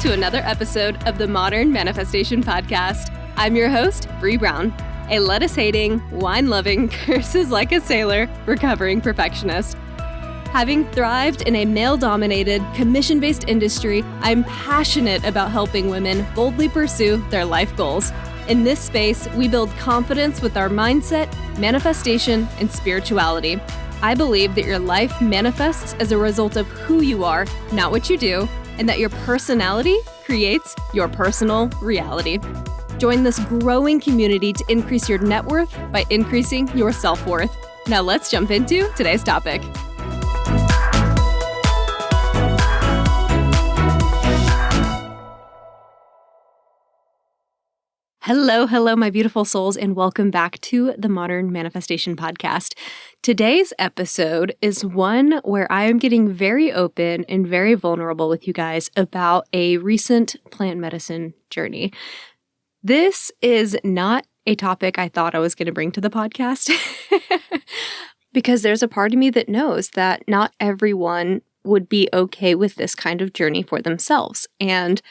to another episode of the Modern Manifestation Podcast. I'm your host, Bree Brown, a lettuce-hating, wine-loving, curses like a sailor, recovering perfectionist. Having thrived in a male-dominated, commission-based industry, I'm passionate about helping women boldly pursue their life goals. In this space, we build confidence with our mindset, manifestation, and spirituality. I believe that your life manifests as a result of who you are, not what you do, and that your personality creates your personal reality. Join this growing community to increase your net worth by increasing your self-worth. Now let's jump into today's topic. Hello, my beautiful souls, and welcome back to the Modern Manifestation Podcast. Today's episode is one where I am getting very open and very vulnerable with you guys about a recent plant medicine journey. This is not a topic I thought I was going to bring to the podcast because there's a part of me that knows that not everyone would be okay with this kind of journey for themselves. And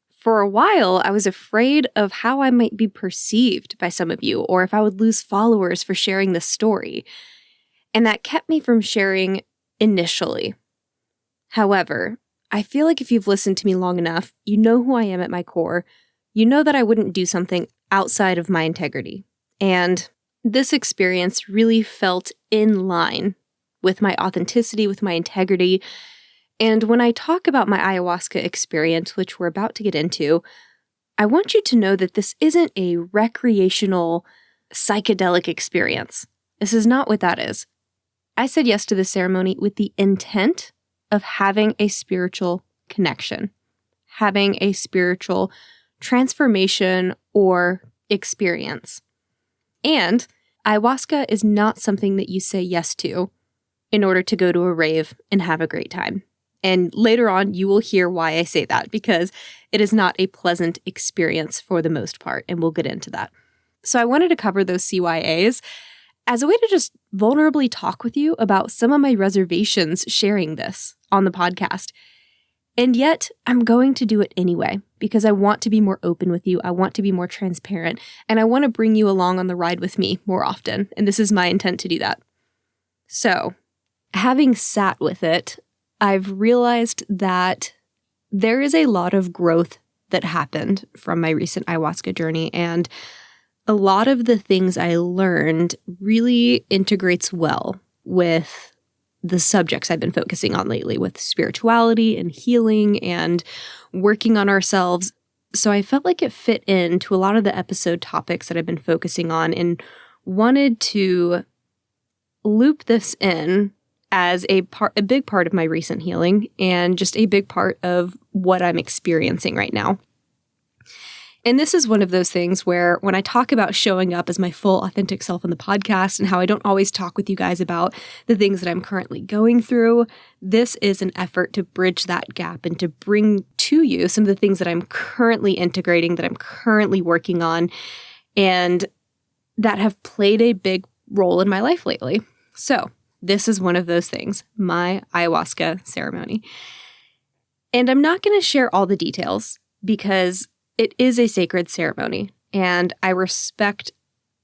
for a while, I was afraid of how I might be perceived by some of you, or if I would lose followers for sharing this story. And that kept me from sharing initially. However, I feel like if you've listened to me long enough, you know who I am at my core. You know that I wouldn't do something outside of my integrity. And this experience really felt in line with my authenticity, with my integrity. And when I talk about my ayahuasca experience, which we're about to get into, I want you to know that this isn't a recreational psychedelic experience. This is not what that is. I said yes to this ceremony with the intent of having a spiritual connection, having a spiritual transformation or experience. And ayahuasca is not something that you say yes to in order to go to a rave and have a great time. And later on, you will hear why I say that, because it is not a pleasant experience for the most part, and we'll get into that. So I wanted to cover those CYAs as a way to just vulnerably talk with you about some of my reservations sharing this on the podcast. And yet, I'm going to do it anyway, because I want to be more open with you, I want to be more transparent, and I want to bring you along on the ride with me more often, and this is my intent to do that. So, having sat with it, I've realized that there is a lot of growth that happened from my recent ayahuasca journey, and a lot of the things I learned really integrates well with the subjects I've been focusing on lately, with spirituality and healing and working on ourselves. So I felt like it fit into a lot of the episode topics that I've been focusing on and wanted to loop this in as a big part of my recent healing and just a big part of what I'm experiencing right now. And this is one of those things where when I talk about showing up as my full authentic self on the podcast and how I don't always talk with you guys about the things that I'm currently going through, this is an effort to bridge that gap and to bring to you some of the things that I'm currently integrating, that I'm currently working on, and that have played a big role in my life lately. So, this is one of those things, my ayahuasca ceremony. And I'm not going to share all the details because it is a sacred ceremony, and I respect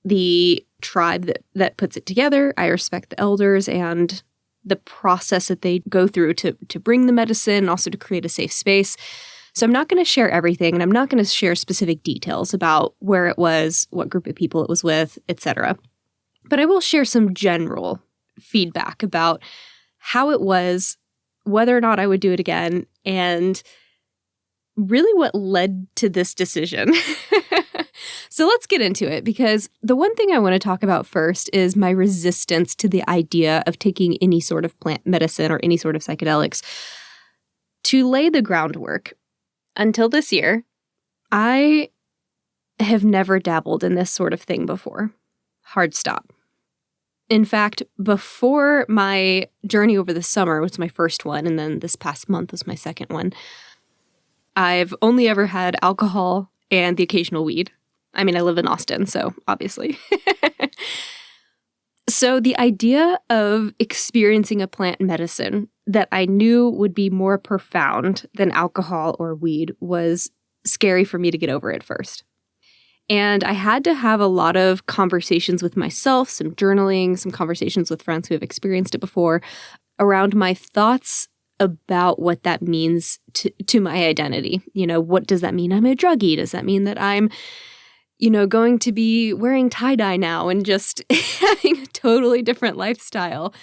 the tribe that puts it together. I respect the elders and the process that they go through to bring the medicine and also to create a safe space. So I'm not going to share everything, and I'm not going to share specific details about where it was, what group of people it was with, etc. But I will share some general feedback about how it was, whether or not I would do it again, and really what led to this decision. So let's get into it, because the one thing I want to talk about first is my resistance to the idea of taking any sort of plant medicine or any sort of psychedelics. To lay the groundwork, until this year, I have never dabbled in this sort of thing before. Hard stop. In fact, before my journey over the summer was my first one, and then this past month was my second one, I've only ever had alcohol and the occasional weed. I mean, I live in Austin, so obviously. So the idea of experiencing a plant medicine that I knew would be more profound than alcohol or weed was scary for me to get over at first. And I had to have a lot of conversations with myself, some journaling, some conversations with friends who have experienced it before, around my thoughts about what that means to my identity. What does that mean I'm a druggie? Does that mean that I'm, going to be wearing tie-dye now and just having a totally different lifestyle?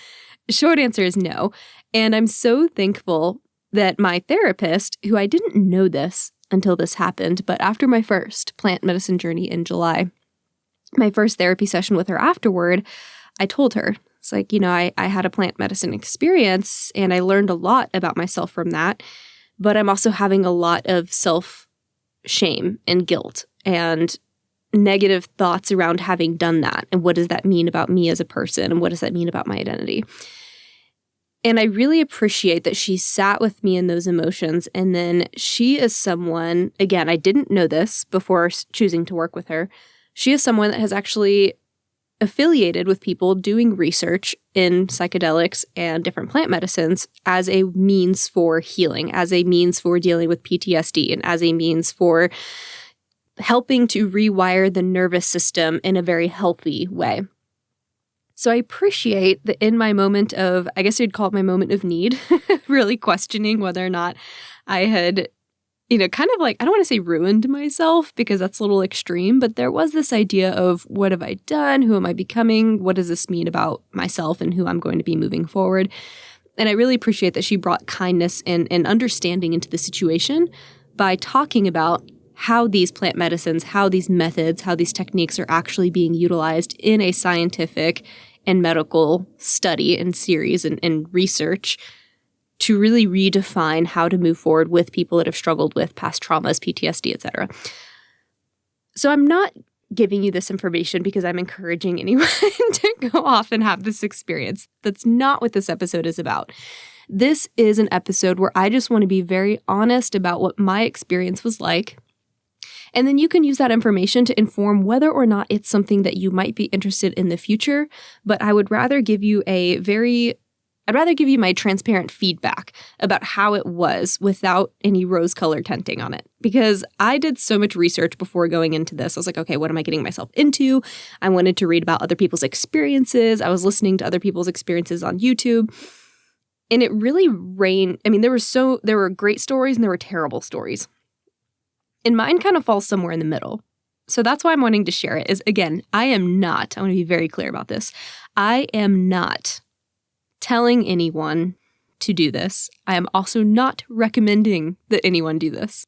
Short answer is no. And I'm so thankful that my therapist, who I didn't know this until this happened, but after my first plant medicine journey in July, my first therapy session with her afterward, I told her, it's like, I had a plant medicine experience and I learned a lot about myself from that, but I'm also having a lot of self-shame and guilt and negative thoughts around having done that. And what does that mean about me as a person? And what does that mean about my identity? And I really appreciate that she sat with me in those emotions. And then she is someone, again, I didn't know this before choosing to work with her. She is someone that has actually affiliated with people doing research in psychedelics and different plant medicines as a means for healing, as a means for dealing with PTSD, and as a means for helping to rewire the nervous system in a very healthy way. So I appreciate that in my moment of, I guess you'd call it my moment of need, really questioning whether or not I had, kind of like, I don't want to say ruined myself because that's a little extreme, but there was this idea of what have I done? Who am I becoming? What does this mean about myself and who I'm going to be moving forward? And I really appreciate that she brought kindness and understanding into the situation by talking about how these plant medicines, how these methods, how these techniques are actually being utilized in a scientific and medical study and series and research to really redefine how to move forward with people that have struggled with past traumas, PTSD, etc. So I'm not giving you this information because I'm encouraging anyone to go off and have this experience. That's not what this episode is about. This is an episode where I just want to be very honest about what my experience was like. And then you can use that information to inform whether or not it's something that you might be interested in the future. But I would rather give you my transparent feedback about how it was without any rose-colored tinting on it. Because I did so much research before going into this. I was like, okay, what am I getting myself into? I wanted to read about other people's experiences. I was listening to other people's experiences on YouTube. And it really rained. I mean, there were great stories and there were terrible stories. And mine kind of falls somewhere in the middle. So that's why I'm wanting to share it is, again, I want to be very clear about this. I am not telling anyone to do this. I am also not recommending that anyone do this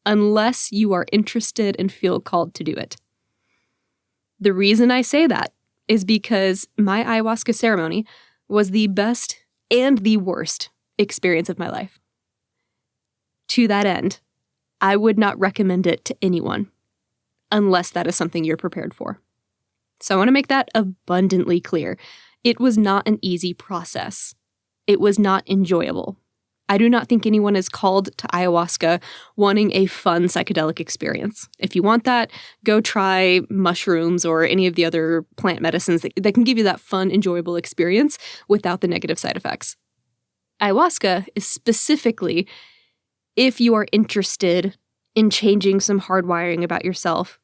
unless you are interested and feel called to do it. The reason I say that is because my ayahuasca ceremony was the best and the worst experience of my life. To that end, I would not recommend it to anyone unless that is something you're prepared for. So I want to make that abundantly clear. It was not an easy process. It was not enjoyable. I do not think anyone is called to ayahuasca wanting a fun psychedelic experience. If you want that, go try mushrooms or any of the other plant medicines that can give you that fun, enjoyable experience without the negative side effects. Ayahuasca is specifically if you are interested in changing some hardwiring about yourself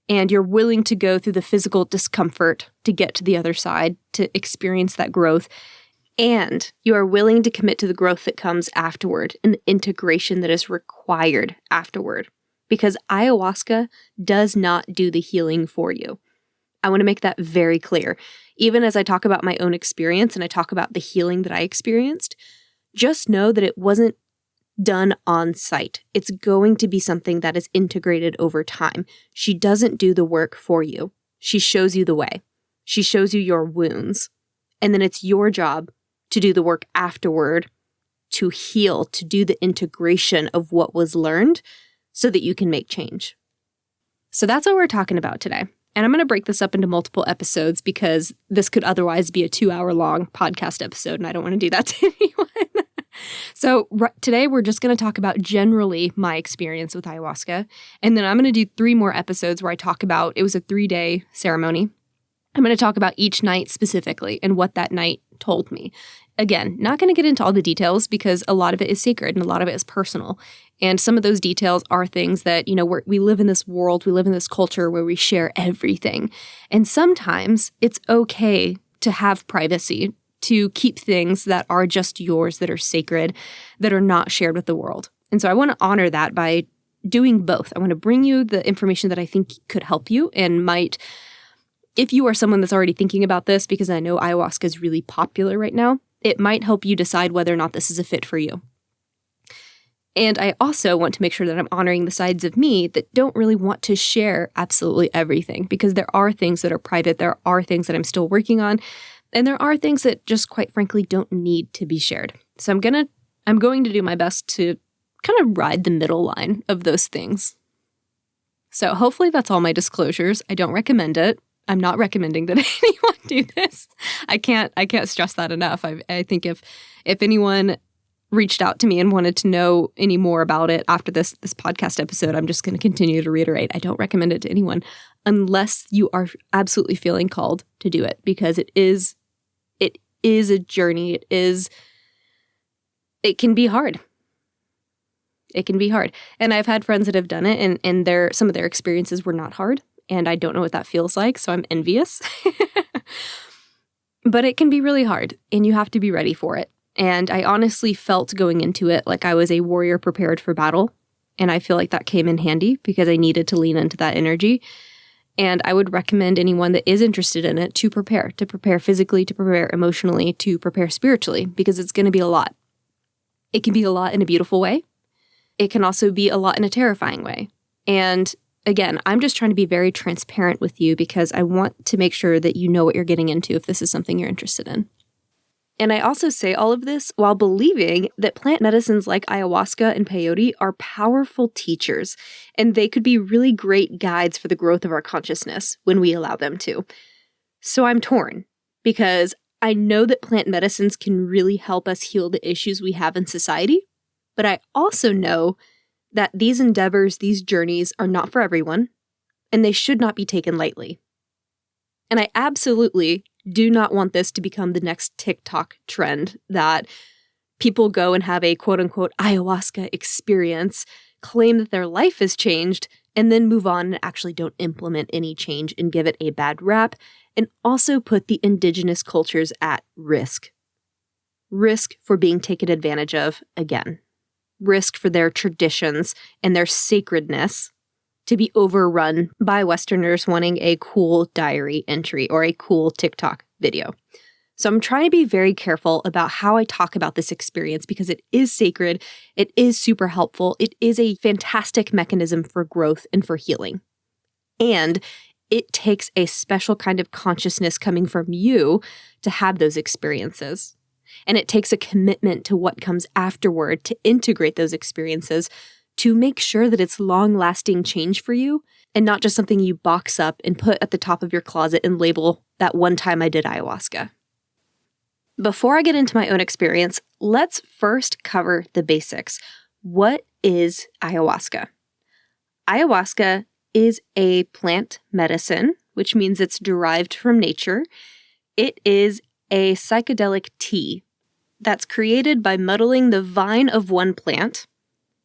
and you're willing to go through the physical discomfort to get to the other side, to experience that growth, and you are willing to commit to the growth that comes afterward and the integration that is required afterward. Because ayahuasca does not do the healing for you. I want to make that very clear. Even as I talk about my own experience and I talk about the healing that I experienced, just know that it wasn't done on site. It's going to be something that is integrated over time. She doesn't do the work for you. She shows you the way. She shows you your wounds. And then it's your job to do the work afterward, to heal, to do the integration of what was learned so that you can make change. So that's what we're talking about today. And I'm going to break this up into multiple episodes because this could otherwise be a 2-hour-long podcast episode, and I don't want to do that to anyone. So today we're just going to talk about generally my experience with ayahuasca. And then I'm going to do 3 more episodes where I talk about, it was a 3-day ceremony. I'm going to talk about each night specifically and what that night told me. Again, not going to get into all the details because a lot of it is sacred and a lot of it is personal. And some of those details are things that, we live in this world, we live in this culture where we share everything. And sometimes it's okay to have privacy, to keep things that are just yours, that are sacred, that are not shared with the world. And so I want to honor that by doing both. I want to bring you the information that I think could help you and might, if you are someone that's already thinking about this, because I know ayahuasca is really popular right now, it might help you decide whether or not this is a fit for you. And I also want to make sure that I'm honoring the sides of me that don't really want to share absolutely everything, because there are things that are private, there are things that I'm still working on, and there are things that just quite frankly don't need to be shared. So I'm going to do my best to kind of ride the middle line of those things. So hopefully that's all my disclosures. I don't recommend it. I'm not recommending that anyone do this. I can't stress that enough. I think if anyone reached out to me and wanted to know any more about it after this podcast episode, I'm just going to continue to reiterate, I don't recommend it to anyone unless you are absolutely feeling called to do it, because it is a journey. It can be hard. It can be hard. And I've had friends that have done it and some of their experiences were not hard. And I don't know what that feels like, so I'm envious. But it can be really hard, and you have to be ready for it. And I honestly felt going into it like I was a warrior prepared for battle. And I feel like that came in handy because I needed to lean into that energy. And I would recommend anyone that is interested in it to prepare physically, to prepare emotionally, to prepare spiritually, because it's going to be a lot. It can be a lot in a beautiful way. It can also be a lot in a terrifying way. And again, I'm just trying to be very transparent with you because I want to make sure that you know what you're getting into if this is something you're interested in. And I also say all of this while believing that plant medicines like ayahuasca and peyote are powerful teachers, and they could be really great guides for the growth of our consciousness when we allow them to. So I'm torn because I know that plant medicines can really help us heal the issues we have in society, but I also know that these endeavors, these journeys are not for everyone, and they should not be taken lightly. And I absolutely do not want this to become the next TikTok trend that people go and have a quote-unquote ayahuasca experience, claim that their life has changed, and then move on and actually don't implement any change and give it a bad rap, and also put the indigenous cultures at risk. Risk for being taken advantage of again. Risk for their traditions and their sacredness to be overrun by Westerners wanting a cool diary entry or a cool TikTok video. So I'm trying to be very careful about how I talk about this experience because it is sacred, it is super helpful, it is a fantastic mechanism for growth and for healing. And it takes a special kind of consciousness coming from you to have those experiences. And it takes a commitment to what comes afterward to integrate those experiences to make sure that it's long-lasting change for you and not just something you box up and put at the top of your closet and label that one time I did ayahuasca. Before I get into my own experience, let's first cover the basics. What is ayahuasca? Ayahuasca is a plant medicine, which means it's derived from nature. It is a psychedelic tea that's created by muddling the vine of one plant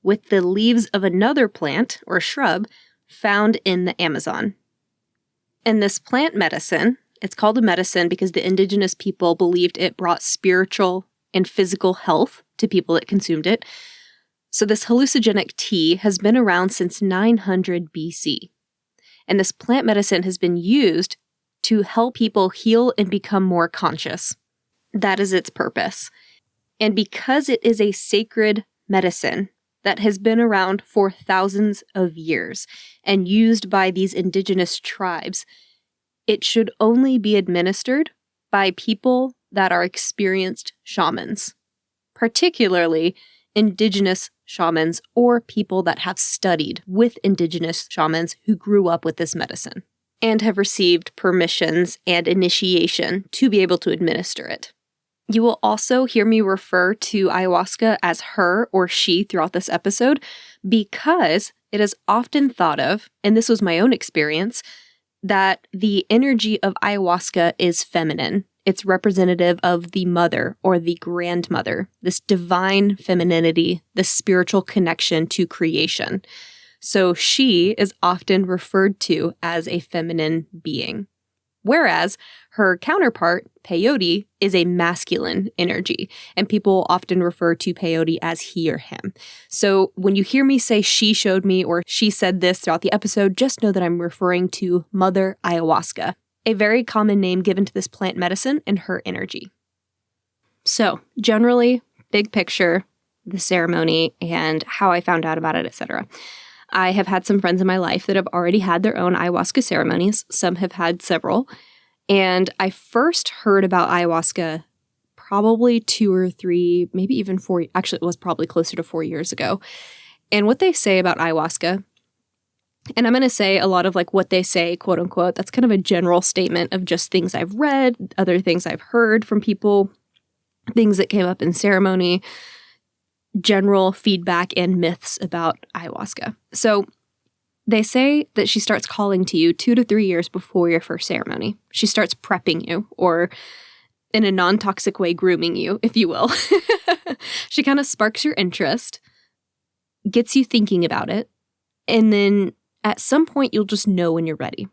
with the leaves of another plant or shrub found in the Amazon. And this plant medicine, it's called a medicine because the indigenous people believed it brought spiritual and physical health to people that consumed it. So this hallucinogenic tea has been around since 900 BC. And this plant medicine has been used to help people heal and become more conscious. That is its purpose. And because it is a sacred medicine that has been around for thousands of years and used by these indigenous tribes, it should only be administered by people that are experienced shamans, particularly indigenous shamans or people that have studied with indigenous shamans who grew up with this medicine and have received permissions and initiation to be able to administer it. You will also hear me refer to ayahuasca as her or she throughout this episode because it is often thought of, and this was my own experience, that the energy of ayahuasca is feminine. It's representative of the mother or the grandmother, this divine femininity, this spiritual connection to creation. So she is often referred to as a feminine being. Whereas her counterpart, peyote, is a masculine energy, and people often refer to peyote as he or him. So when you hear me say she showed me or she said this throughout the episode, just know that I'm referring to Mother Ayahuasca, a very common name given to this plant medicine and her energy. So generally, big picture, the ceremony and how I found out about it, etc. I have had some friends in my life that have already had their own ayahuasca ceremonies. Some have had several. And I first heard about ayahuasca probably 2 or 3, maybe even 4, actually it was probably closer to 4 years ago. And what they say about ayahuasca, and I'm going to say a lot of like what they say, quote unquote, that's kind of a general statement of just things I've read, other things I've heard from people, things that came up in ceremony, general feedback and myths about ayahuasca. So they say that she starts calling to you 2 to 3 years before your first ceremony. She starts prepping you, or in a non-toxic way, grooming you, if you will. She kind of sparks your interest, gets you thinking about it, and then at some point you'll just know when you're ready.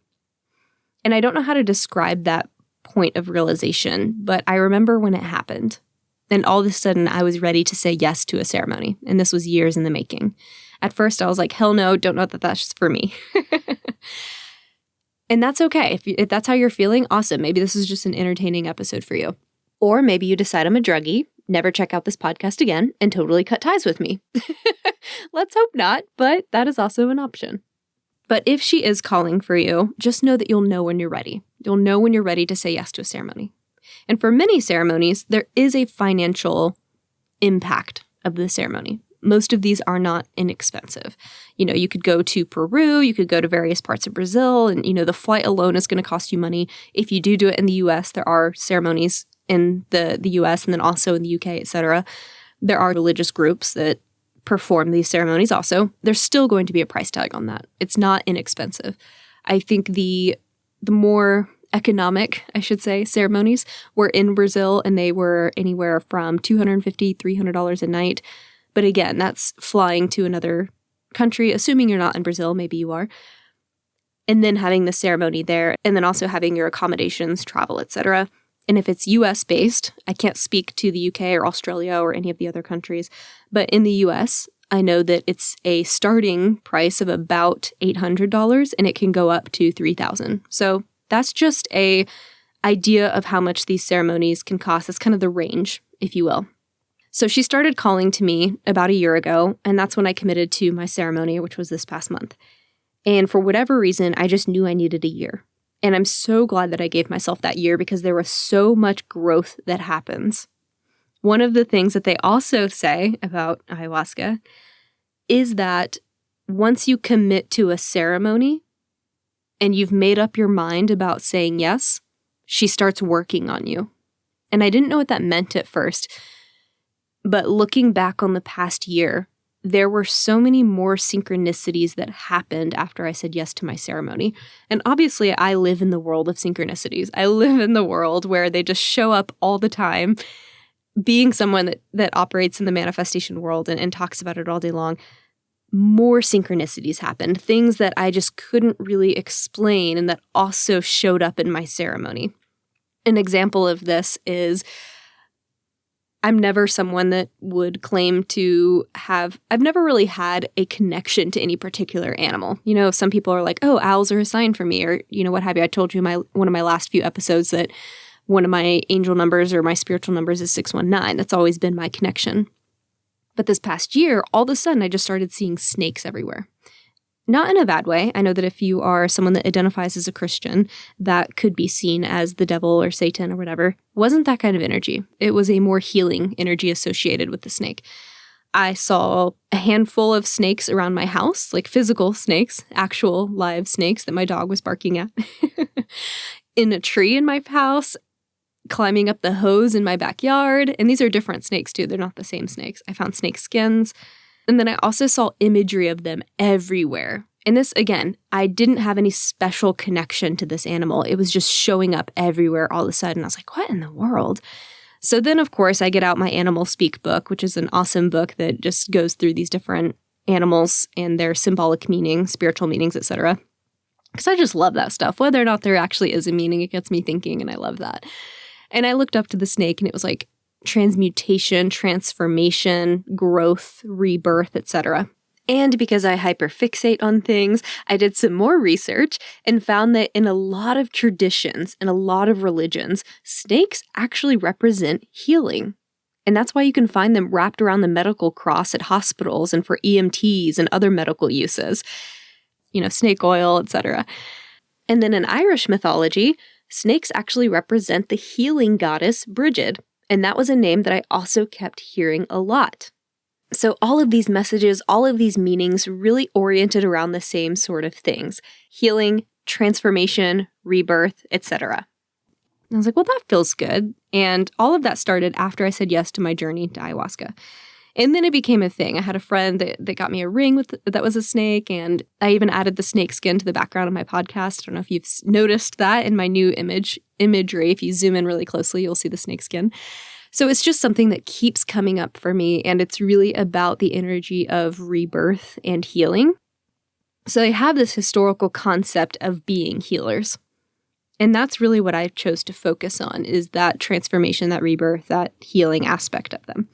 And I don't know how to describe that point of realization, but I remember when it happened. And all of a sudden, I was ready to say yes to a ceremony. And this was years in the making. At first, I was like, hell no, don't know that that's for me. And that's okay. If that's how you're feeling, awesome. Maybe this is just an entertaining episode for you. Or maybe you decide I'm a druggie, never check out this podcast again, and totally cut ties with me. Let's hope not, but that is also an option. But if she is calling for you, just know that you'll know when you're ready. You'll know when you're ready to say yes to a ceremony. And for many ceremonies, there is a financial impact of the ceremony. Most of these are not inexpensive. You know, you could go to Peru, you could go to various parts of Brazil, and, you know, the flight alone is going to cost you money. If you do it in the U.S., there are ceremonies in the U.S. and then also in the U.K., etc. There are religious groups that perform these ceremonies also. There's still going to be a price tag on that. It's not inexpensive. I think the more economic, I should say, ceremonies were in Brazil, and they were anywhere from $250, $300 a night. But again, that's flying to another country, assuming you're not in Brazil, maybe you are, and then having the ceremony there, and then also having your accommodations, travel, etc. And if it's US based, I can't speak to the UK or Australia or any of the other countries, but in the US, I know that it's a starting price of about $800, and it can go up to $3,000. So that's just a idea of how much these ceremonies can cost. That's kind of the range, if you will. So she started calling to me about a year ago, and that's when I committed to my ceremony, which was this past month. And for whatever reason, I just knew I needed a year. And I'm so glad that I gave myself that year because there was so much growth that happens. One of the things that they also say about ayahuasca is that once you commit to a ceremony, and you've made up your mind about saying yes, she starts working on you. And I didn't know what that meant at first, but looking back on the past year, there were so many more synchronicities that happened after I said yes to my ceremony. And obviously, I live in the world of synchronicities. I live in the world where they just show up all the time. Being someone that operates in the manifestation world and talks about it all day long, more synchronicities happened, things that I just couldn't really explain and that also showed up in my ceremony. An example of this is I'm never someone that would claim to have, I've never really had a connection to any particular animal. You know, some people are like, oh, owls are a sign for me, or, you know, what have you. I told you in one of my last few episodes that one of my angel numbers or my spiritual numbers is 619. That's always been my connection. But this past year, all of a sudden, I just started seeing snakes everywhere. Not in a bad way. I know that if you are someone that identifies as a Christian, that could be seen as the devil or Satan or whatever. It wasn't that kind of energy. It was a more healing energy associated with the snake. I saw a handful of snakes around my house, like physical snakes, actual live snakes that my dog was barking at. In a tree in my house, climbing up the hose in my backyard. And these are different snakes too. They're not the same snakes. I found snake skins. And then I also saw imagery of them everywhere. And this, again, I didn't have any special connection to this animal. It was just showing up everywhere all of a sudden. I was like, what in the world? So then, of course, I get out my Animal Speak book, which is an awesome book that just goes through these different animals and their symbolic meaning, spiritual meanings, etc. Because I just love that stuff. Whether or not there actually is a meaning, it gets me thinking, and I love that. And I looked up to the snake, and it was like transmutation, transformation, growth, rebirth, etc. And because I hyperfixate on things, I did some more research and found that in a lot of traditions and a lot of religions, snakes actually represent healing. And that's why you can find them wrapped around the medical cross at hospitals and for EMTs and other medical uses. Snake oil, etc. And then in Irish mythology, snakes actually represent the healing goddess Brigid. And that was a name that I also kept hearing a lot. So all of these messages, all of these meanings really oriented around the same sort of things: healing, transformation, rebirth, etc. I was like, well, that feels good. And all of that started after I said yes to my journey to ayahuasca. And then it became a thing. I had a friend that got me a ring that was a snake, and I even added the snake skin to the background of my podcast. I don't know if you've noticed that in my new imagery. If you zoom in really closely, you'll see the snake skin. So it's just something that keeps coming up for me, and it's really about the energy of rebirth and healing. So they have this historical concept of being healers. And that's really what I chose to focus on, is that transformation, that rebirth, that healing aspect of them.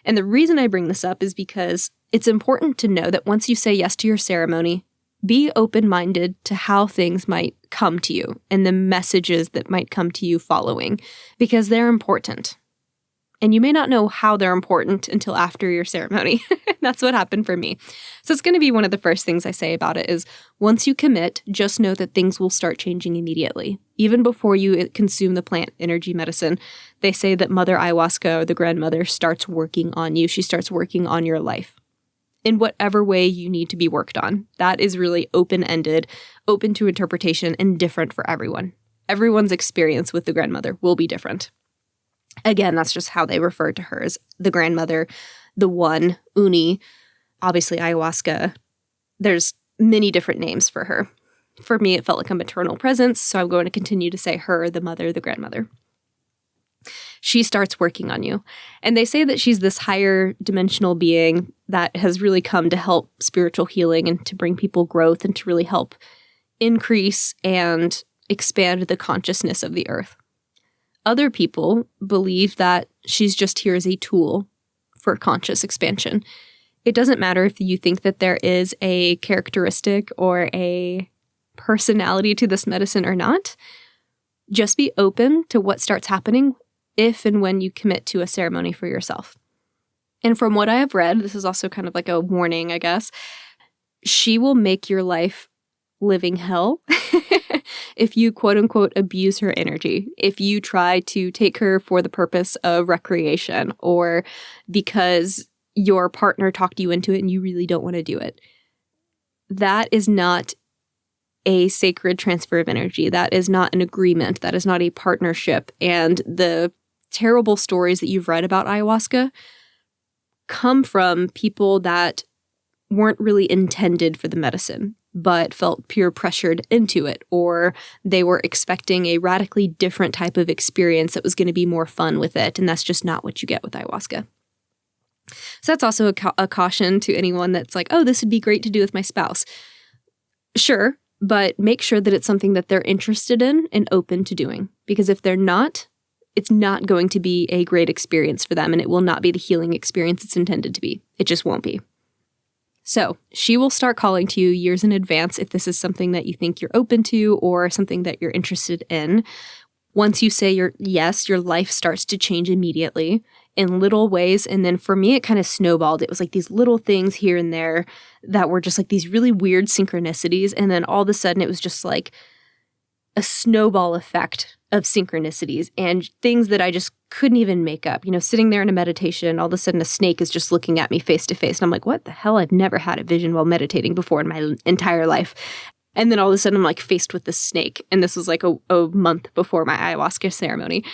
And the reason I bring this up is because it's important to know that once you say yes to your ceremony, be open-minded to how things might come to you and the messages that might come to you following, because they're important. And you may not know how they're important until after your ceremony. That's what happened for me. So it's going to be one of the first things I say about it is, once you commit, just know that things will start changing immediately. Even before you consume the plant energy medicine, they say that Mother Ayahuasca, or the grandmother, starts working on you. She starts working on your life in whatever way you need to be worked on. That is really open-ended, open to interpretation, and different for everyone. Everyone's experience with the grandmother will be different. Again, that's just how they refer to her, as the grandmother, the one, Uni, obviously ayahuasca. There's many different names for her. For me, it felt like a maternal presence, so I'm going to continue to say her, the mother, the grandmother. She starts working on you. And they say that she's this higher dimensional being that has really come to help spiritual healing and to bring people growth and to really help increase and expand the consciousness of the earth. Other people believe that she's just here as a tool for conscious expansion. It doesn't matter if you think that there is a characteristic or a personality to this medicine or not. Just be open to what starts happening if and when you commit to a ceremony for yourself. And from what I have read, this is also kind of like a warning, I guess, she will make your life living hell if you quote unquote abuse her energy, if you try to take her for the purpose of recreation or because your partner talked you into it and you really don't want to do it. That is not a sacred transfer of energy. That is not an agreement. That is not a partnership. And the terrible stories that you've read about ayahuasca come from people that weren't really intended for the medicine, but felt peer pressured into it, or they were expecting a radically different type of experience that was going to be more fun with it, and that's just not what you get with ayahuasca. So that's also a caution to anyone that's like, oh, this would be great to do with my spouse. Sure, but make sure that it's something that they're interested in and open to doing, because if they're not, it's not going to be a great experience for them, and it will not be the healing experience it's intended to be. It just won't be. So she will start calling to you years in advance if this is something that you think you're open to or something that you're interested in. Once you say your yes, your life starts to change immediately in little ways. And then for me, it kind of snowballed. It was like these little things here and there that were just like these really weird synchronicities. And then all of a sudden it was just like a snowball effect of synchronicities and things that I just couldn't even make up. You know, sitting there in a meditation, all of a sudden a snake is just looking at me face to face. And I'm like, what the hell? I've never had a vision while meditating before in my entire life. And then all of a sudden I'm like faced with this snake. And this was like a month before my ayahuasca ceremony.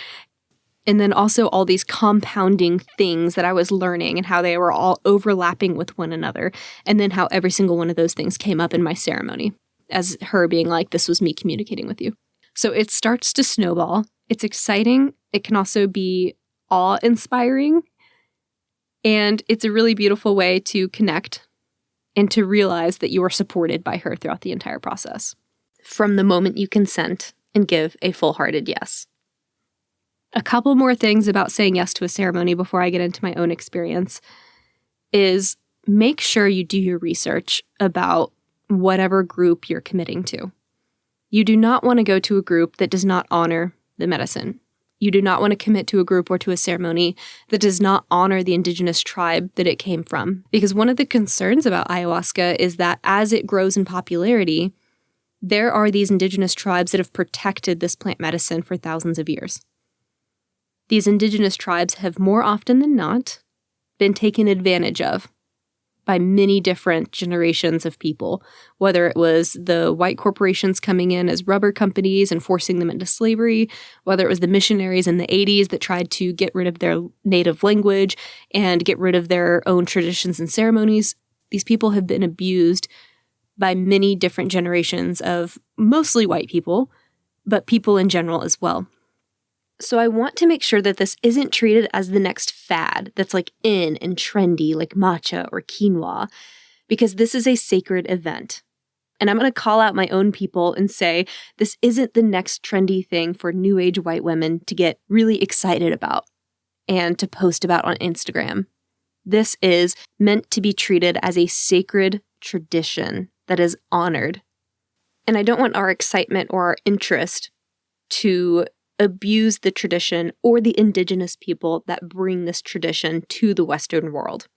And then also all these compounding things that I was learning and how they were all overlapping with one another. And then how every single one of those things came up in my ceremony as her being like, this was me communicating with you. So it starts to snowball. It's exciting. It can also be awe-inspiring. And it's a really beautiful way to connect and to realize that you are supported by her throughout the entire process. From the moment you consent and give a full-hearted yes. A couple more things about saying yes to a ceremony before I get into my own experience is make sure you do your research about whatever group you're committing to. You do not want to go to a group that does not honor the medicine. You do not want to commit to a group or to a ceremony that does not honor the indigenous tribe that it came from. Because one of the concerns about ayahuasca is that as it grows in popularity, there are these indigenous tribes that have protected this plant medicine for thousands of years. These indigenous tribes have more often than not been taken advantage of by many different generations of people, whether it was the white corporations coming in as rubber companies and forcing them into slavery, whether it was the missionaries in the 80s that tried to get rid of their native language and get rid of their own traditions and ceremonies. These people have been abused by many different generations of mostly white people, but people in general as well. So I want to make sure that this isn't treated as the next fad that's like in and trendy like matcha or quinoa, because this is a sacred event. And I'm going to call out my own people and say this isn't the next trendy thing for new age white women to get really excited about and to post about on Instagram. This is meant to be treated as a sacred tradition that is honored. And I don't want our excitement or our interest to abuse the tradition or the indigenous people that bring this tradition to the Western world.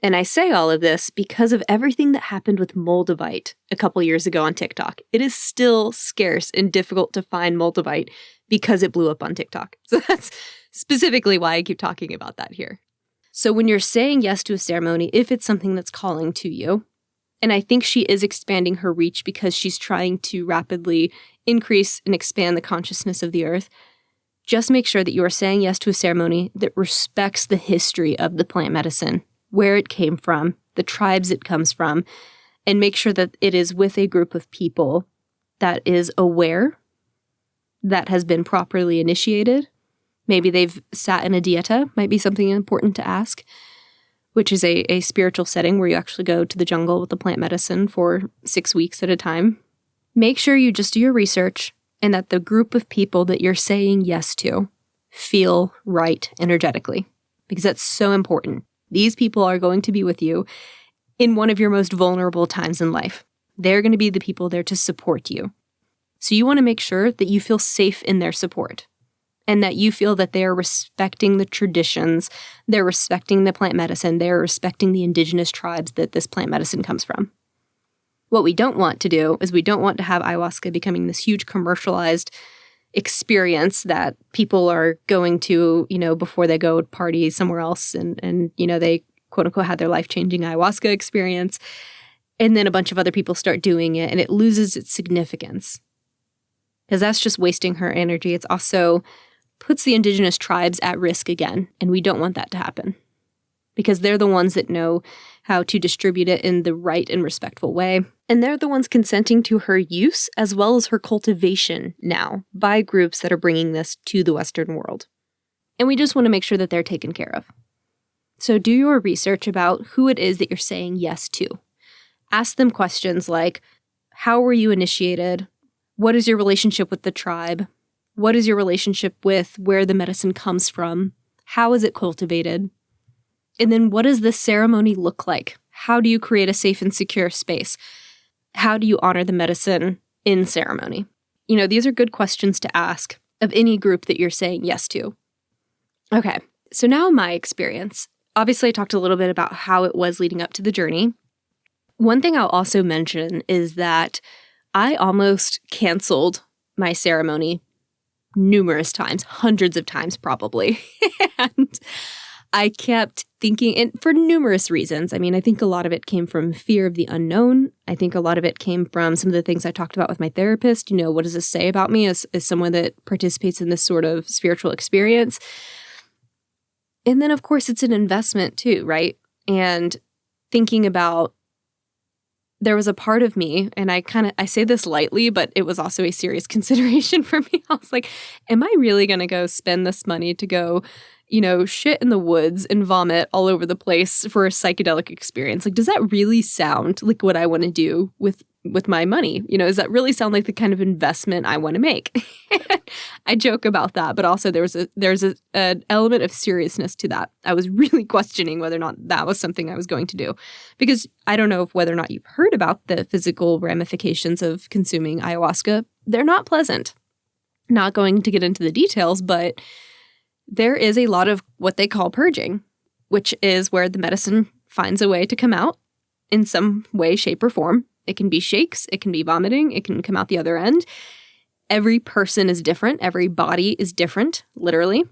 And I say all of this because of everything that happened with Moldavite a couple years ago on TikTok. It is still scarce and difficult to find Moldavite because it blew up on TikTok. So that's specifically why I keep talking about that here. So when you're saying yes to a ceremony, if it's something that's calling to you, and I think she is expanding her reach because she's trying to rapidly increase and expand the consciousness of the earth, just make sure that you are saying yes to a ceremony that respects the history of the plant medicine, where it came from, the tribes it comes from, and make sure that it is with a group of people that is aware, that has been properly initiated. Maybe they've sat in a dieta, might be something important to ask, which is a spiritual setting where you actually go to the jungle with the plant medicine for 6 weeks at a time. Make sure you just do your research and that the group of people that you're saying yes to feel right energetically, because that's so important. These people are going to be with you in one of your most vulnerable times in life. They're going to be the people there to support you. So you want to make sure that you feel safe in their support and that you feel that they are respecting the traditions, they're respecting the plant medicine, they're respecting the indigenous tribes that this plant medicine comes from. What we don't want to do is we don't want to have ayahuasca becoming this huge commercialized experience that people are going to, before they go party somewhere else and they quote unquote had their life-changing ayahuasca experience. And then a bunch of other people start doing it and it loses its significance. Because that's just wasting her energy. It's also puts the indigenous tribes at risk again. And we don't want that to happen. Because they're the ones that know how to distribute it in the right and respectful way. And they're the ones consenting to her use as well as her cultivation now by groups that are bringing this to the Western world. And we just want to make sure that they're taken care of. So do your research about who it is that you're saying yes to. Ask them questions like, how were you initiated? What is your relationship with the tribe? What is your relationship with where the medicine comes from? How is it cultivated? And then what does this ceremony look like? How do you create a safe and secure space? How do you honor the medicine in ceremony? These are good questions to ask of any group that you're saying yes to. Okay, so now my experience. Obviously, I talked a little bit about how it was leading up to the journey. One thing I'll also mention is that I almost canceled my ceremony numerous times, hundreds of times probably. And I kept thinking, and for numerous reasons. I mean, I think a lot of it came from fear of the unknown. I think a lot of it came from some of the things I talked about with my therapist. What does this say about me as someone that participates in this sort of spiritual experience? And then, of course, it's an investment too, right? And thinking about, there was a part of me, and I say this lightly, but it was also a serious consideration for me. I was like, am I really going to go spend this money to go, shit in the woods and vomit all over the place for a psychedelic experience? Like, does that really sound like what I want to do with my money? Does that really sound like the kind of investment I want to make? I joke about that, but also there's an element of seriousness to that. I was really questioning whether or not that was something I was going to do, because I don't know whether or not you've heard about the physical ramifications of consuming ayahuasca. They're not pleasant. Not going to get into the details, but there is a lot of what they call purging, which is where the medicine finds a way to come out in some way, shape, or form. It can be shakes, it can be vomiting, it can come out the other end. Every person is different. Every body is different, literally.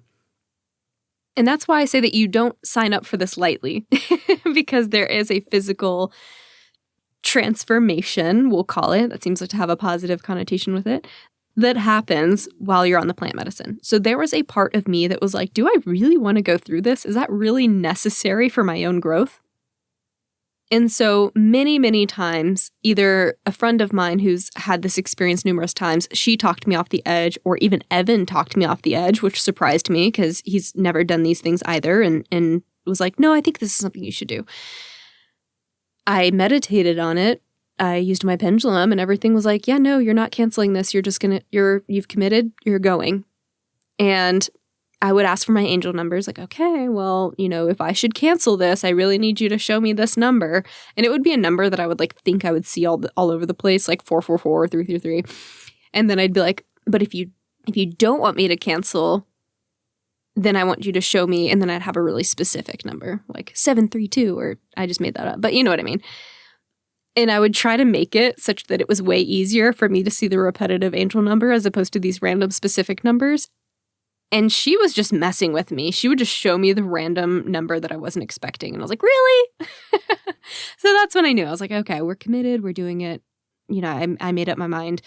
And that's why I say that you don't sign up for this lightly, because there is a physical transformation, we'll call it, that seems like to have a positive connotation with it, that happens while you're on the plant medicine. So there was a part of me that was like, do I really want to go through this? Is that really necessary for my own growth? And so many, many times, either a friend of mine who's had this experience numerous times, she talked me off the edge, or even Evan talked me off the edge, which surprised me because he's never done these things either, and was like, no, I think this is something you should do. I meditated on it. I used my pendulum, and everything was like, yeah, no, you're not canceling this. You've committed, you're going. And I would ask for my angel numbers, like, okay, well, if I should cancel this, I really need you to show me this number. And it would be a number that I would think I would see all over the place, like 444, 333. And then I'd be like, but if you don't want me to cancel, then I want you to show me. And then I'd have a really specific number, like 732, or I just made that up, but you know what I mean. And I would try to make it such that it was way easier for me to see the repetitive angel number as opposed to these random specific numbers. And she was just messing with me. She would just show me the random number that I wasn't expecting. And I was like, really? So that's when I knew. I was like, okay, we're committed. We're doing it. I made up my mind.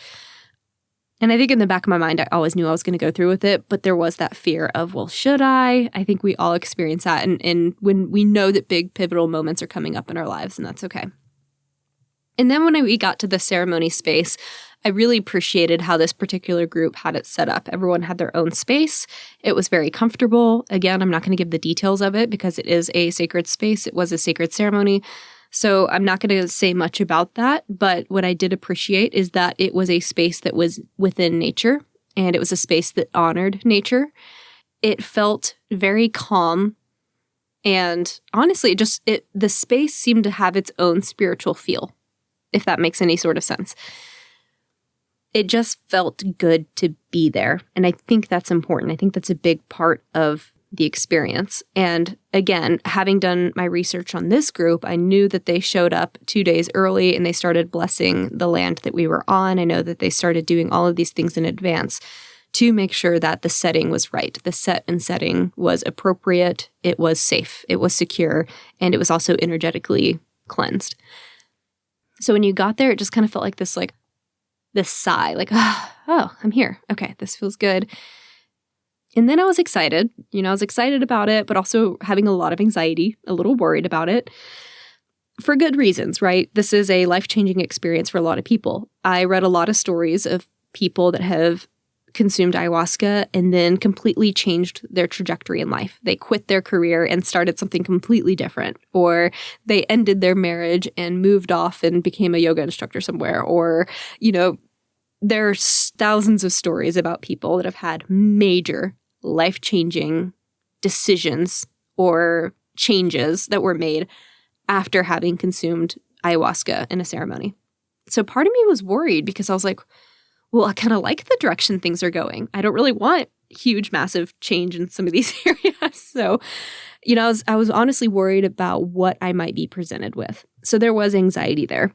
And I think in the back of my mind, I always knew I was going to go through with it. But there was that fear of, well, should I? I think we all experience that. And when we know that big pivotal moments are coming up in our lives, and that's okay. And then when we got to the ceremony space, I really appreciated how this particular group had it set up. Everyone had their own space. It was very comfortable. Again, I'm not going to give the details of it because it is a sacred space. It was a sacred ceremony. So I'm not going to say much about that. But what I did appreciate is that it was a space that was within nature, and it was a space that honored nature. It felt very calm. And honestly, the space seemed to have its own spiritual feel, if that makes any sort of sense. It just felt good to be there. And I think that's important. I think that's a big part of the experience. And again, having done my research on this group, I knew that they showed up 2 days early and they started blessing the land that we were on. I know that they started doing all of these things in advance to make sure that the setting was right. The set and setting was appropriate. It was safe. It was secure. And it was also energetically cleansed. So when you got there, it just kind of felt like this sigh, like, oh, I'm here. Okay, this feels good. And then I was excited. I was excited about it, but also having a lot of anxiety, a little worried about it for good reasons, right? This is a life-changing experience for a lot of people. I read a lot of stories of people that have consumed ayahuasca and then completely changed their trajectory in life. They quit their career and started something completely different, or they ended their marriage and moved off and became a yoga instructor somewhere, or, there's thousands of stories about people that have had major life-changing decisions or changes that were made after having consumed ayahuasca in a ceremony. So part of me was worried because I was like, well, I kind of like the direction things are going. I don't really want huge, massive change in some of these areas. So, I was honestly worried about what I might be presented with. So there was anxiety there.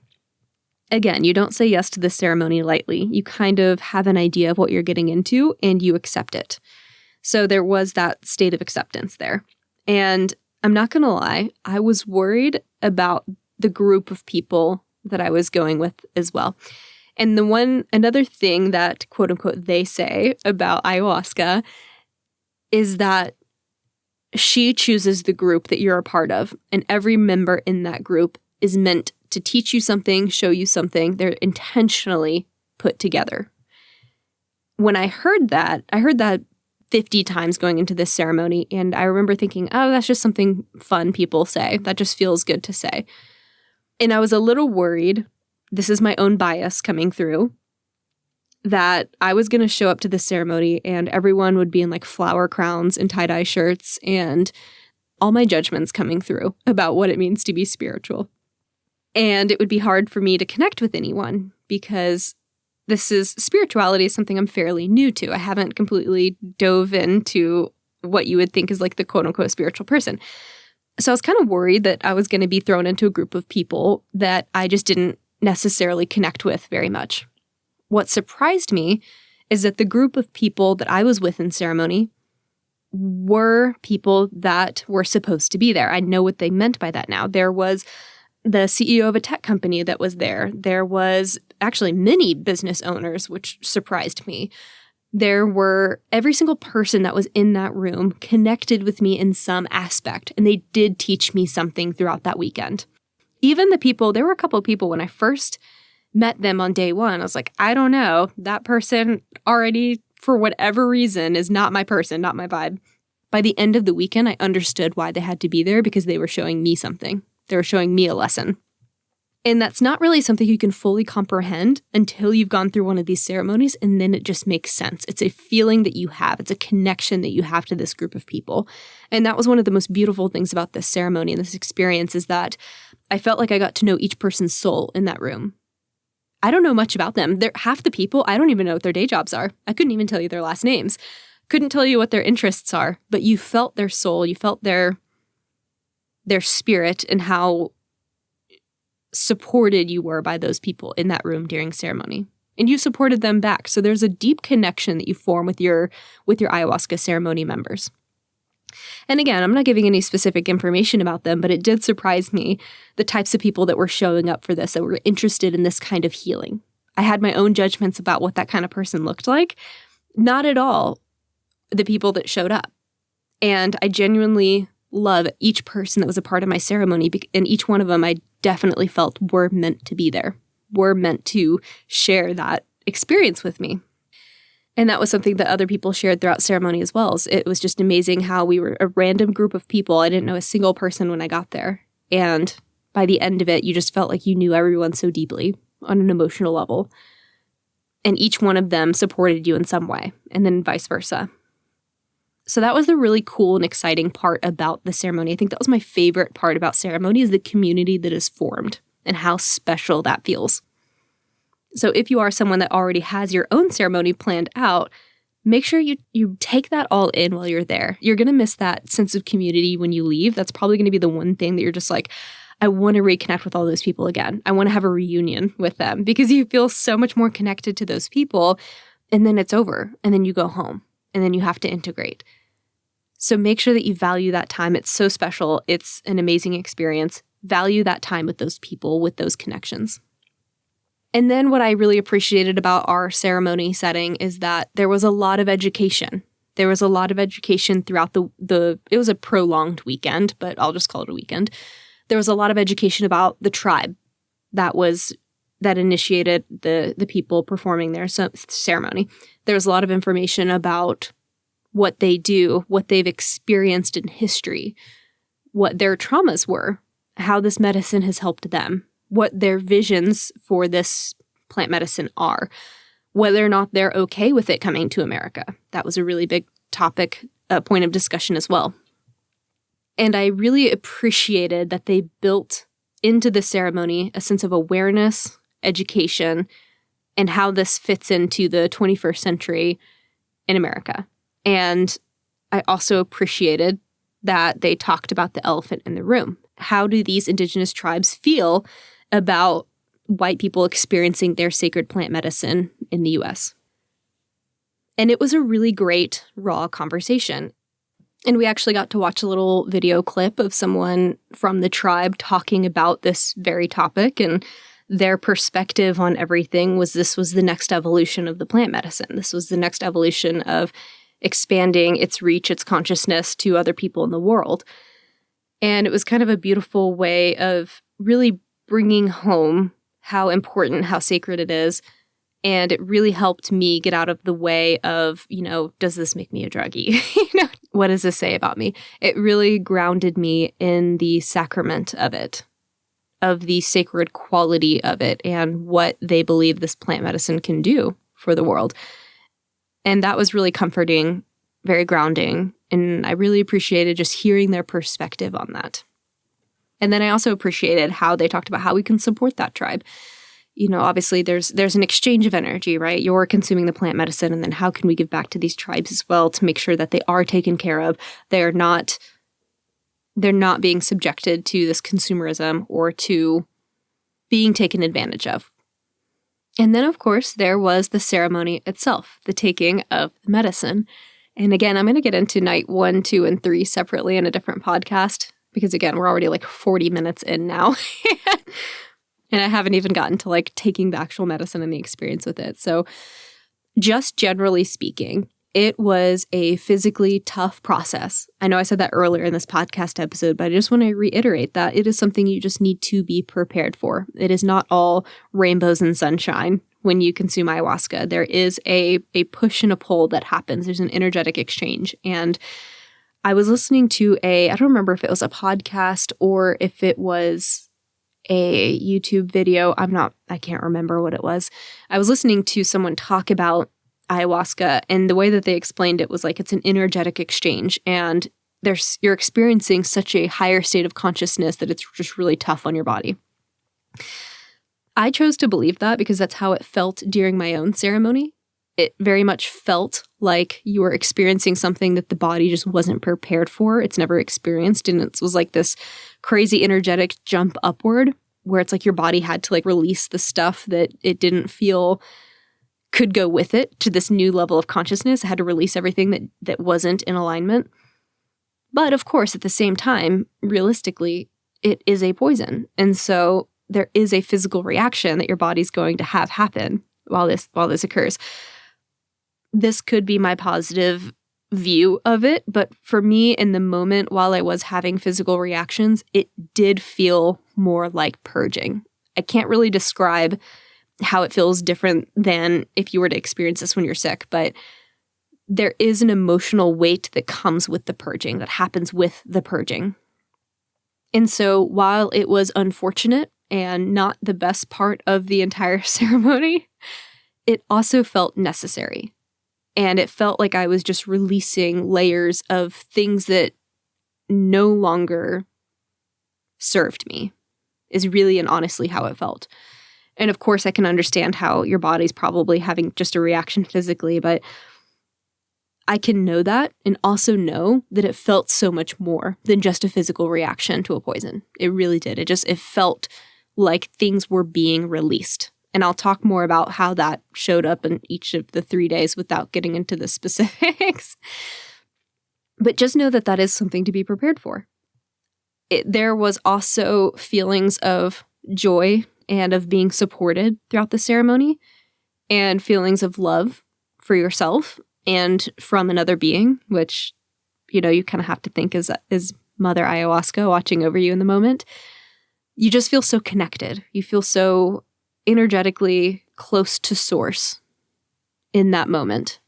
Again, you don't say yes to this ceremony lightly. You kind of have an idea of what you're getting into and you accept it. So there was that state of acceptance there. And I'm not going to lie, I was worried about the group of people that I was going with as well. And another thing that quote unquote they say about ayahuasca is that she chooses the group that you're a part of. And every member in that group is meant to teach you something, show you something. They're intentionally put together. When I heard that 50 times going into this ceremony. And I remember thinking, oh, that's just something fun people say. That just feels good to say. And I was a little worried, this is my own bias coming through, that I was going to show up to this ceremony and everyone would be in like flower crowns and tie-dye shirts and all my judgments coming through about what it means to be spiritual. And it would be hard for me to connect with anyone because spirituality is something I'm fairly new to. I haven't completely dove into what you would think is like the quote unquote spiritual person. So I was kind of worried that I was going to be thrown into a group of people that I just didn't necessarily connect with very much. What surprised me is that the group of people that I was with in ceremony were people that were supposed to be there. I know what they meant by that now. There was the CEO of a tech company that was there. There was actually many business owners, which surprised me. There were every single person that was in that room connected with me in some aspect, and they did teach me something throughout that weekend. Even there were a couple of people when I first met them on day one, I was like, I don't know, that person already, for whatever reason, is not my person, not my vibe. By the end of the weekend, I understood why they had to be there because they were showing me something. They were showing me a lesson. And that's not really something you can fully comprehend until you've gone through one of these ceremonies, and then it just makes sense. It's a feeling that you have. It's a connection that you have to this group of people. And that was one of the most beautiful things about this ceremony and this experience is that I felt like I got to know each person's soul in that room. I don't know much about them. Half the people, I don't even know what their day jobs are. I couldn't even tell you their last names. Couldn't tell you what their interests are, but you felt their soul. You felt their spirit and how supported you were by those people in that room during ceremony. And you supported them back. So there's a deep connection that you form with your ayahuasca ceremony members. And again, I'm not giving any specific information about them, but it did surprise me the types of people that were showing up for this, that were interested in this kind of healing. I had my own judgments about what that kind of person looked like. Not at all the people that showed up. And I genuinely love each person that was a part of my ceremony, and each one of them I definitely felt were meant to be there, were meant to share that experience with me. And that was something that other people shared throughout ceremony as well. It was just amazing how we were a random group of people. I didn't know a single person when I got there. And by the end of it, you just felt like you knew everyone so deeply on an emotional level. And each one of them supported you in some way, and then vice versa. So that was the really cool and exciting part about the ceremony. I think that was my favorite part about ceremony is the community that is formed and how special that feels. So if you are someone that already has your own ceremony planned out, make sure you take that all in while you're there. You're going to miss that sense of community when you leave. That's probably going to be the one thing that you're just like, I want to reconnect with all those people again. I want to have a reunion with them because you feel so much more connected to those people. And then it's over. And then you go home. And then you have to integrate. So make sure that you value that time. It's so special. It's an amazing experience. Value that time with those people, with those connections. And then what I really appreciated about our ceremony setting is that there was a lot of education. There was a lot of education throughout it was a prolonged weekend, but I'll just call it a weekend. There was a lot of education about the tribe that initiated the people performing their ceremony. There was a lot of information about what they do, what they've experienced in history, what their traumas were, how this medicine has helped them, what their visions for this plant medicine are, whether or not they're okay with it coming to America. That was a really big topic, point of discussion as well. And I really appreciated that they built into the ceremony a sense of awareness, education, and how this fits into the 21st century in America. And I also appreciated that they talked about the elephant in the room. How do these indigenous tribes feel about white people experiencing their sacred plant medicine in the U.S.? And it was a really great, raw conversation. And we actually got to watch a little video clip of someone from the tribe talking about this very topic, and their perspective on everything was this was the next evolution of the plant medicine. This was the next evolution of expanding its reach, its consciousness to other people in the world. And it was kind of a beautiful way of really bringing home how important, how sacred it is. And it really helped me get out of the way of, does this make me a druggie? What does this say about me? It really grounded me in the sacrament of it, of the sacred quality of it, and what they believe this plant medicine can do for the world. And that was really comforting, very grounding. And I really appreciated just hearing their perspective on that. And then I also appreciated how they talked about how we can support that tribe. Obviously there's an exchange of energy, right? You're consuming the plant medicine, and then how can we give back to these tribes as well to make sure that they are taken care of? They're not being subjected to this consumerism or to being taken advantage of. And then, of course, there was the ceremony itself, the taking of the medicine. And again, I'm going to get into night 1, 2, and 3 separately in a different podcast, because again, we're already like 40 minutes in now. And I haven't even gotten to like taking the actual medicine and the experience with it. So just generally speaking, it was a physically tough process. I know I said that earlier in this podcast episode, but I just want to reiterate that it is something you just need to be prepared for. It is not all rainbows and sunshine when you consume ayahuasca. There is a push and a pull that happens. There's an energetic exchange. And I was listening to I don't remember if it was a podcast or if it was a YouTube video. I can't remember what it was. I was listening to someone talk about ayahuasca, and the way that they explained it was like it's an energetic exchange, and you're experiencing such a higher state of consciousness that it's just really tough on your body. I chose to believe that because that's how it felt during my own ceremony. It very much felt like you were experiencing something that the body just wasn't prepared for. It's never experienced. And it was like this crazy energetic jump upward where it's like your body had to like release the stuff that it didn't feel could go with it to this new level of consciousness. It had to release everything that wasn't in alignment. But of course, at the same time, realistically, it is a poison. And so there is a physical reaction that your body's going to have happen while this occurs. This could be my positive view of it, but for me in the moment while I was having physical reactions, it did feel more like purging. I can't really describe how it feels different than if you were to experience this when you're sick, but there is an emotional weight that comes with the purging, that happens with the purging. And so while it was unfortunate and not the best part of the entire ceremony, it also felt necessary. And it felt like I was just releasing layers of things that no longer served me, is really and honestly how it felt. And of course, I can understand how your body's probably having just a reaction physically, but I can know that and also know that it felt so much more than just a physical reaction to a poison. It really did. It felt like things were being released. And I'll talk more about how that showed up in each of the 3 days without getting into the specifics. But just know that that is something to be prepared for. There was also feelings of joy and of being supported throughout the ceremony, and feelings of love for yourself and from another being, which, you kind of have to think is Mother Ayahuasca watching over you in the moment. You just feel so connected. You feel so energetically close to source in that moment.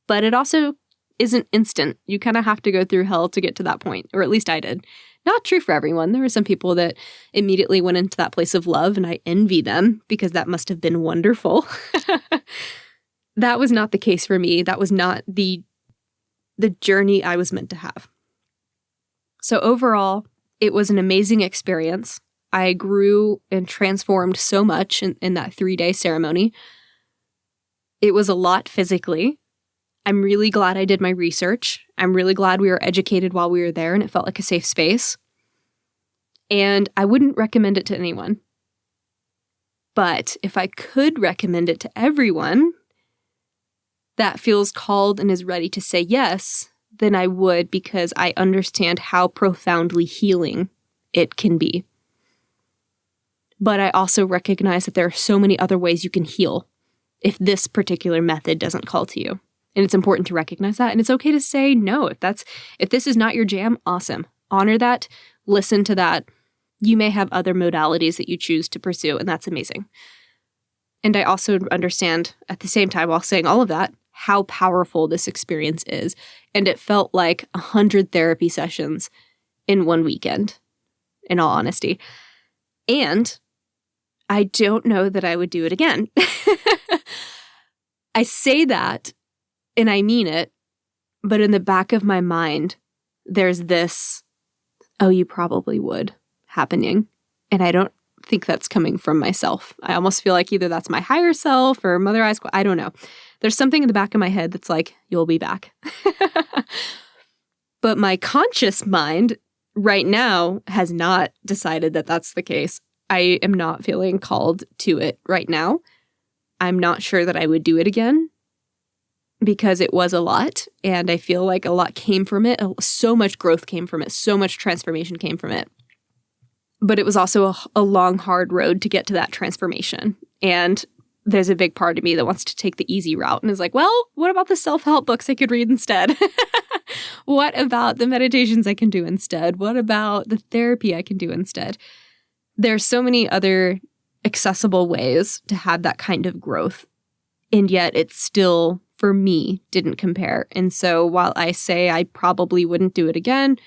But it also isn't instant. You kind of have to go through hell to get to that point, or at least I did. Not true for everyone. There were some people that immediately went into that place of love, and I envy them because that must have been wonderful. That was not the case for me. That was not the journey I was meant to have. So overall, it was an amazing experience. I grew and transformed so much in that 3-day ceremony. It was a lot physically. I'm really glad I did my research. I'm really glad we were educated while we were there, and it felt like a safe space. And I wouldn't recommend it to anyone. But if I could recommend it to everyone that feels called and is ready to say yes, than I would because I understand how profoundly healing it can be. But I also recognize that there are so many other ways you can heal if this particular method doesn't call to you. And it's important to recognize that. And it's okay to say no. If this is not your jam, awesome. Honor that. Listen to that. You may have other modalities that you choose to pursue, and that's amazing. And I also understand at the same time, while saying all of that, how powerful this experience is. And it felt like 100 therapy sessions in one weekend, in all honesty. And I don't know that I would do it again. I say that, and I mean it, but in the back of my mind, there's this, oh, you probably would, happening. And I don't think that's coming from myself. I almost feel like either that's my higher self or Mother Ayahuasca. I don't know. There's something in the back of my head that's like, you'll be back. But my conscious mind right now has not decided that that's the case. I am not feeling called to it right now. I'm not sure that I would do it again because it was a lot, and I feel like a lot came from it. So much growth came from it. So much transformation came from it. But it was also a long, hard road to get to that transformation. And there's a big part of me that wants to take the easy route and is like, well, what about the self-help books I could read instead? What about the meditations I can do instead? What about the therapy I can do instead? There's so many other accessible ways to have that kind of growth. And yet it still, for me, didn't compare. And so while I say I probably wouldn't do it again,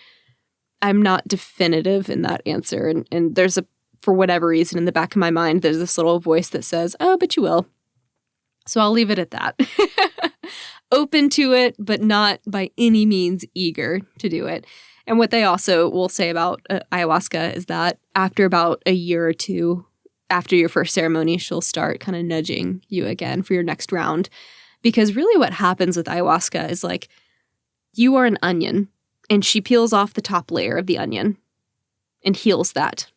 I'm not definitive in that answer. And there's for whatever reason, in the back of my mind, there's this little voice that says, oh, but you will. So I'll leave it at that. Open to it, but not by any means eager to do it. And what they also will say about ayahuasca is that after about a year or two after your first ceremony, she'll start kind of nudging you again for your next round. Because really what happens with ayahuasca is like, you are an onion, and she peels off the top layer of the onion and heals that.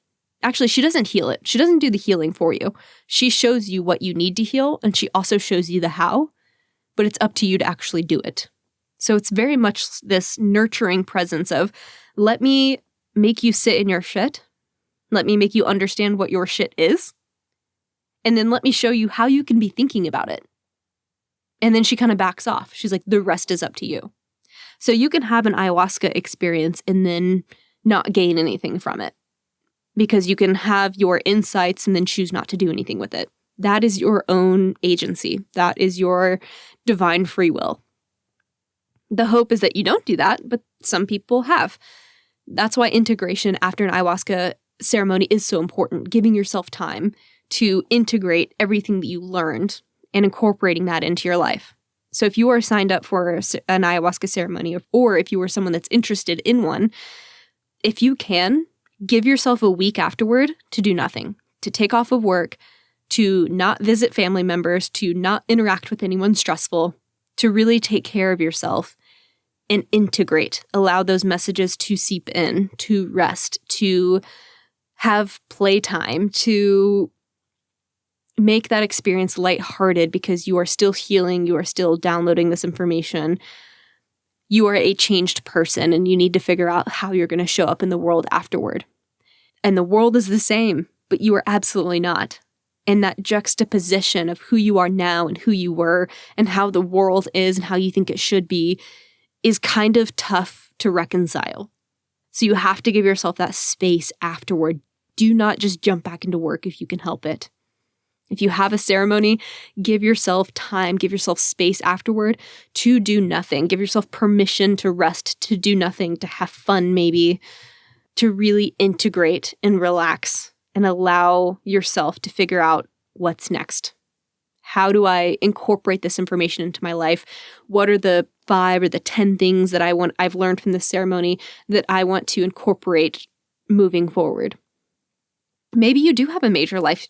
Actually, she doesn't heal it. She doesn't do the healing for you. She shows you what you need to heal, and she also shows you the how, but it's up to you to actually do it. So it's very much this nurturing presence of, let me make you sit in your shit. Let me make you understand what your shit is. And then let me show you how you can be thinking about it. And then she kind of backs off. She's like, the rest is up to you. So you can have an ayahuasca experience and then not gain anything from it. Because you can have your insights and then choose not to do anything with it. That is your own agency. That is your divine free will. The hope is that you don't do that, but some people have. That's why integration after an ayahuasca ceremony is so important. Giving yourself time to integrate everything that you learned and incorporating that into your life. So if you are signed up for an ayahuasca ceremony, or if you are someone that's interested in one, if you can, give yourself a week afterward to do nothing, to take off of work, to not visit family members, to not interact with anyone stressful, to really take care of yourself and integrate, allow those messages to seep in, to rest, to have playtime, to make that experience lighthearted because you are still healing, you are still downloading this information. You are a changed person and you need to figure out how you're going to show up in the world afterward. And the world is the same, but you are absolutely not. And that juxtaposition of who you are now and who you were and how the world is and how you think it should be is kind of tough to reconcile. So you have to give yourself that space afterward. Do not just jump back into work if you can help it. If you have a ceremony, give yourself time, give yourself space afterward to do nothing. Give yourself permission to rest, to do nothing, to have fun maybe, to really integrate and relax and allow yourself to figure out what's next. How do I incorporate this information into my life? What are the 5 or the 10 things that I've learned from this ceremony that I want to incorporate moving forward? Maybe you do have a major life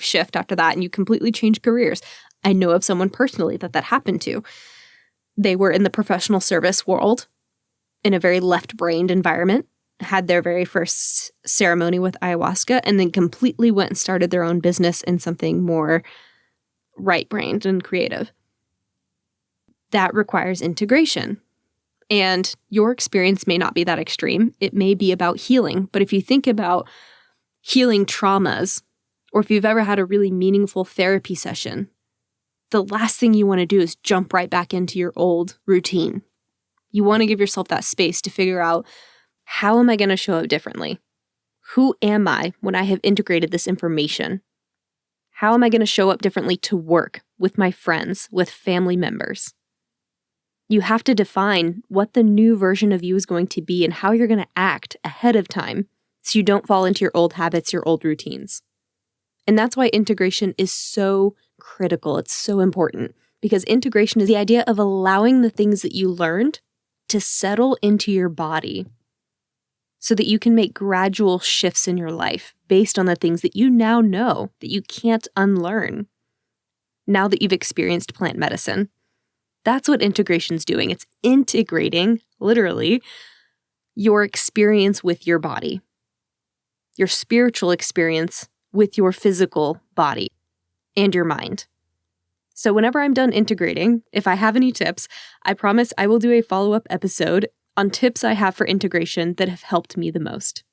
shift after that and you completely change careers. I know of someone personally that happened to. They were in the professional service world in a very left-brained environment, had their very first ceremony with ayahuasca, and then completely went and started their own business in something more right-brained and creative. That requires integration. And your experience may not be that extreme. It may be about healing. But if you think about healing traumas, or if you've ever had a really meaningful therapy session, the last thing you want to do is jump right back into your old routine. You want to give yourself that space to figure out, how am I going to show up differently? Who am I when I have integrated this information? How am I going to show up differently to work, with my friends, with family members? You have to define what the new version of you is going to be and how you're going to act ahead of time so you don't fall into your old habits, your old routines. And that's why integration is so critical. It's so important, because integration is the idea of allowing the things that you learned to settle into your body so that you can make gradual shifts in your life based on the things that you now know that you can't unlearn now that you've experienced plant medicine. That's what integration's doing. It's integrating, literally, your experience with your body, your spiritual experience with your physical body and your mind. So whenever I'm done integrating, if I have any tips, I promise I will do a follow-up episode on tips I have for integration that have helped me the most.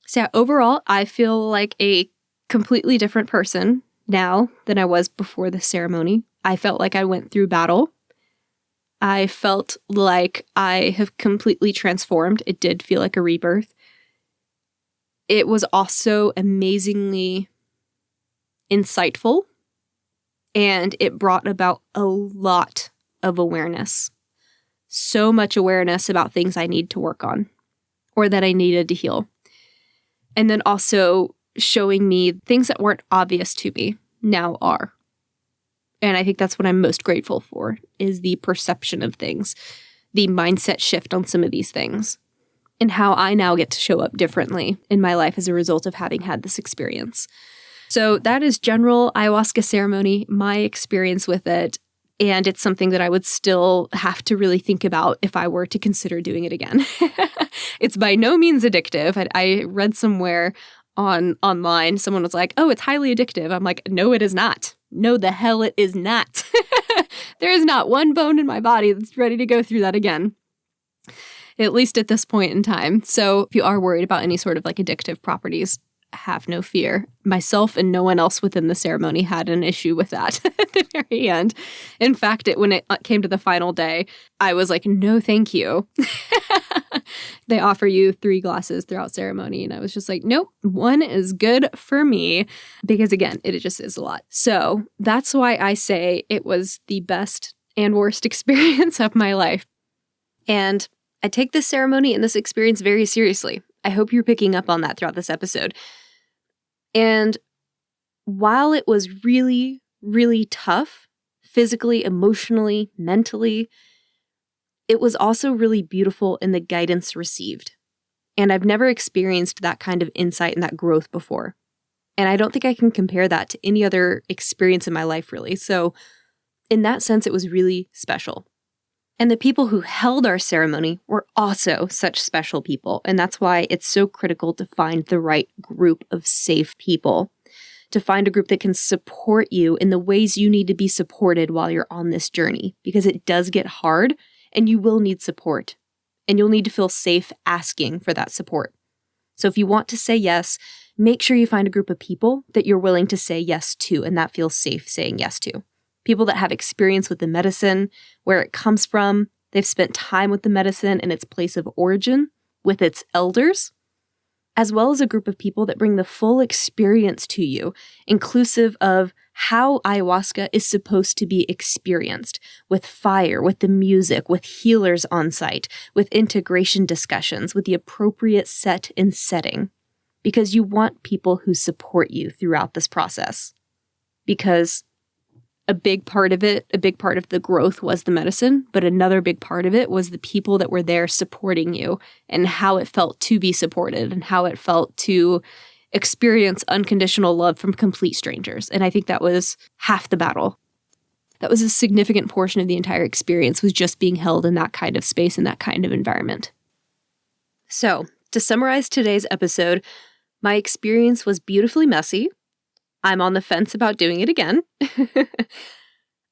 So yeah, overall, I feel like a completely different person now than I was before the ceremony. I felt like I went through battle. I felt like I have completely transformed. It did feel like a rebirth. It was also amazingly insightful, and it brought about a lot of awareness. So much awareness about things I need to work on or that I needed to heal. And then also showing me things that weren't obvious to me now are. And I think that's what I'm most grateful for, is the perception of things, the mindset shift on some of these things, and how I now get to show up differently in my life as a result of having had this experience. So that is general ayahuasca ceremony, my experience with it. And it's something that I would still have to really think about if I were to consider doing it again. It's by no means addictive. I read somewhere online, someone was like, oh, it's highly addictive. I'm like, no, it is not. No, the hell it is not. There is not one bone in my body that's ready to go through that again, at least at this point in time. So if you are worried about any sort of like addictive properties, have no fear. Myself and no one else within the ceremony had an issue with that at the very end. In fact, when it came to the final day, I was like, no, thank you. They offer you 3 glasses throughout ceremony. And I was just like, nope, 1 is good for me. Because again, it just is a lot. So that's why I say it was the best and worst experience of my life. And I take this ceremony and this experience very seriously. I hope you're picking up on that throughout this episode. And while it was really, really tough, physically, emotionally, mentally, it was also really beautiful in the guidance received. And I've never experienced that kind of insight and that growth before. And I don't think I can compare that to any other experience in my life, really. So in that sense, it was really special. And the people who held our ceremony were also such special people. And that's why it's so critical to find the right group of safe people, to find a group that can support you in the ways you need to be supported while you're on this journey, because it does get hard and you will need support, and you'll need to feel safe asking for that support. So if you want to say yes, make sure you find a group of people that you're willing to say yes to and that feels safe saying yes to. People that have experience with the medicine, where it comes from, they've spent time with the medicine and its place of origin, with its elders, as well as a group of people that bring the full experience to you, inclusive of how ayahuasca is supposed to be experienced, with fire, with the music, with healers on site, with integration discussions, with the appropriate set and setting, because you want people who support you throughout this process. Because a big part of the growth was the medicine, but another big part of it was the people that were there supporting you and how it felt to be supported and how it felt to experience unconditional love from complete strangers. And I think that was half the battle. That was a significant portion of the entire experience, was just being held in that kind of space and that kind of environment. So, to summarize today's episode, my experience was beautifully messy. I'm on the fence about doing it again.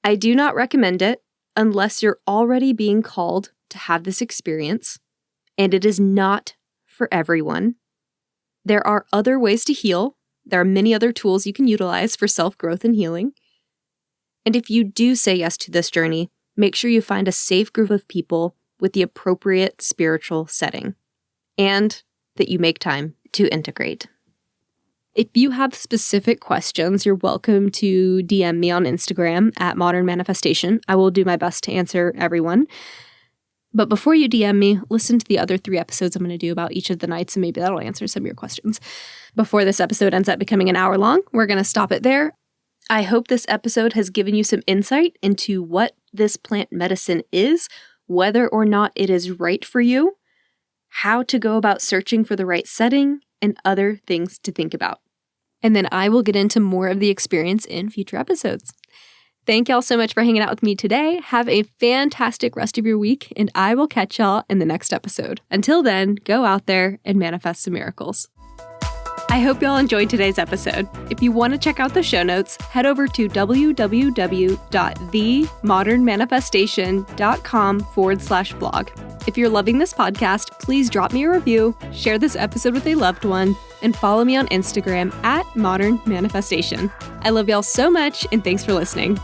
I do not recommend it unless you're already being called to have this experience, and it is not for everyone. There are other ways to heal. There are many other tools you can utilize for self-growth and healing. And if you do say yes to this journey, make sure you find a safe group of people with the appropriate spiritual setting, and that you make time to integrate. If you have specific questions, you're welcome to DM me on Instagram at Modern Manifestation. I will do my best to answer everyone. But before you DM me, listen to the other 3 episodes I'm going to do about each of the nights, and maybe that'll answer some of your questions. Before this episode ends up becoming an hour long, we're going to stop it there. I hope this episode has given you some insight into what this plant medicine is, whether or not it is right for you, how to go about searching for the right setting, and other things to think about. And then I will get into more of the experience in future episodes. Thank y'all so much for hanging out with me today. Have a fantastic rest of your week, and I will catch y'all in the next episode. Until then, go out there and manifest some miracles. I hope y'all enjoyed today's episode. If you want to check out the show notes, head over to www.themodernmanifestation.com/blog. If you're loving this podcast, please drop me a review, share this episode with a loved one, and follow me on Instagram at Modern Manifestation. I love y'all so much, and thanks for listening.